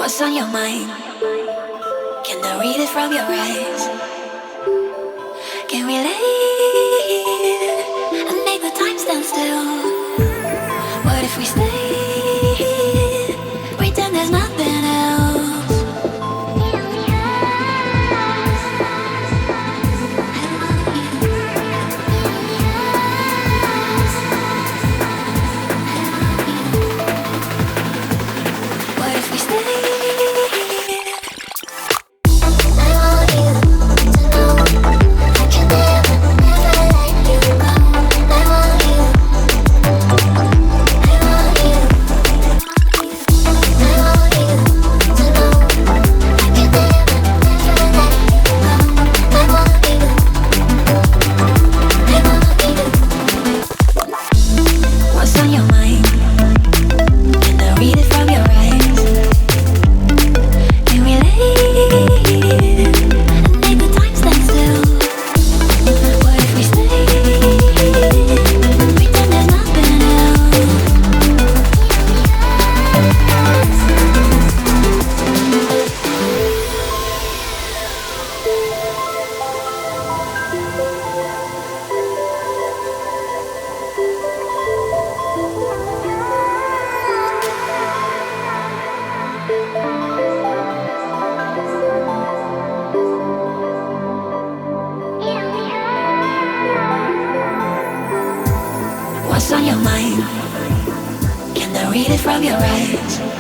What's on your mind? Can I read it from your eyes? Can we leave and make the time stand still? What if we stay? Pretend there's nothing else. What if we stay? What's on your mind? Can I read it from your eyes? Can we leave and make the time stand still? What if we stay? Pretend there's nothing else. What's on your mind? Can I read it from your eyes?